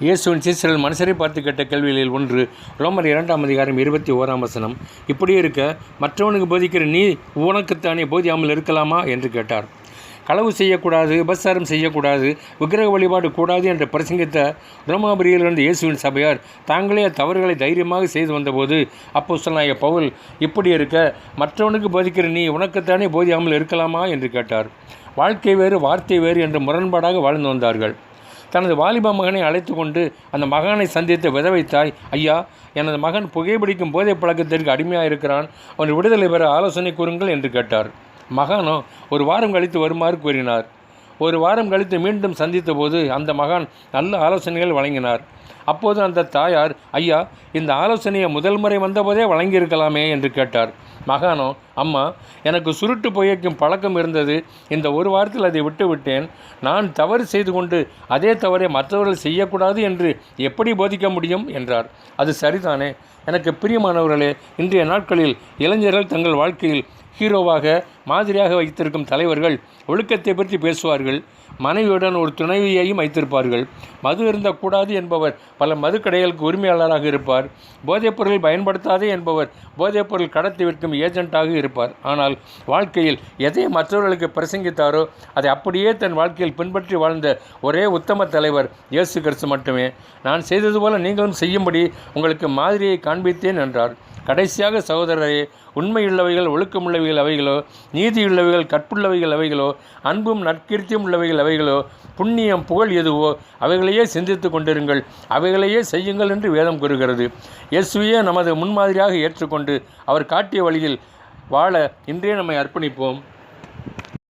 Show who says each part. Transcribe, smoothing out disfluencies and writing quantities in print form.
Speaker 1: இயேசுவின் சீசர்கள் மனுஷரை பார்த்து கேட்ட கேள்விகளில் ஒன்று ரோமர் 2:21 இப்படி இருக்க மற்றவனுக்கு போதிக்கிற நீ உனக்குத்தானே போதியாமல் இருக்கலாமா என்று கேட்டார். களவு செய்யக்கூடாது, உபசாரம் செய்யக்கூடாது, விக்கிரக வழிபாடு கூடாது என்று பிரசங்கித்த ரோமாபுரியிலிருந்து இயேசுவின் சபையார் தாங்களே தவறுகளை தைரியமாக செய்து வந்தபோது அப்போஸ்தலனாகிய பவுல் இப்படி இருக்க மற்றவனுக்கு போதிக்கிற நீ உனக்குத்தானே போதியாமல் இருக்கலாமா என்று கேட்டார். வாழ்க்கை வேறு வார்த்தை வேறு என்று முரண்பாடாக வாழ்ந்து வந்தார்கள். தனது வாலிப மகனை அழைத்து கொண்டு அந்த மகனை சந்தித்து விதவை தாய், ஐயா, எனது மகன் புகைப்பிடிக்கும் போதை பழக்கத்திற்கு அடிமையாக இருக்கிறான், அவன் விடுதலை பெற ஆலோசனை கூறுங்கள் என்று கேட்டார். மகனோ ஒரு வாரம் கழித்து வருமாறு கூறினார். ஒரு வாரம் கழித்து மீண்டும் சந்தித்த போது அந்த மகன் நல்ல ஆலோசனைகள் வழங்கினார். அப்போது அந்த தாயார், ஐயா, இந்த ஆலோசனையை முதல் முறை வந்தபோதே வழங்கியிருக்கலாமே என்று கேட்டார். மகனோ, அம்மா, எனக்கு சுருட்டு புகைக்கும் பழக்கம் இருந்தது, இந்த ஒரு வாரத்தில் அதை விட்டுவிட்டேன். நான் தவறு செய்து கொண்டு அதே தவறை மற்றவர்கள் செய்யக்கூடாது என்று எப்படி போதிக்க முடியும் என்றார். அது சரிதானே. எனக்கு பிரியமானவர்களே, இன்றைய நாட்களில் இளைஞர்கள் தங்கள் வாழ்க்கையில் ஹீரோவாக மாதிரியாக வைத்திருக்கும் தலைவர்கள் ஒழுக்கத்தை பற்றி பேசுவார்கள். மனைவியுடன் ஒரு துணைவியையும் வைத்திருப்பார்கள். மது இருந்தக்கூடாது என்பவர் பல மதுக்கடைகளுக்கு உரிமையாளராக இருப்பார். போதைப்பொருள் பயன்படுத்தாதே என்பவர் போதைப்பொருள் கடத்தி விற்கும் ஏஜென்ட்டாக இருப்பார். ஆனால் வாழ்க்கையில் எதை மற்றவர்களுக்கு பிரசங்கித்தாரோ அதை அப்படியே தன் வாழ்க்கையில் பின்பற்றி வாழ்ந்த ஒரே உத்தம தலைவர் இயேசு கிறிஸ்து மட்டுமே. நான் செய்தது போல நீங்களும் செய்யும்படி உங்களுக்கு மாதிரியை காண்பித்தேன் என்றார். கடைசியாக சகோதரரே, உண்மையுள்ளவைகள் ஒழுக்கமுள்ளவைகள் அவைகளோ, நீதியுள்ளவைகள் கற்புள்ளவைகள் அவைகளோ, அன்பும் நற்கீர்த்தியும் உள்ளவைகள் அவைகளோ, புண்ணியம் புகழ் எதுவோ அவைகளையே சிந்தித்து கொண்டிருங்கள், அவைகளையே செய்யுங்கள் என்று வேதம் கூறுகிறது. இயேசுவையே நமது முன்மாதிரியாக ஏற்றுக்கொண்டு அவர் காட்டிய வழியில் வாழ இன்றே நம்மை அர்ப்பணிப்போம்.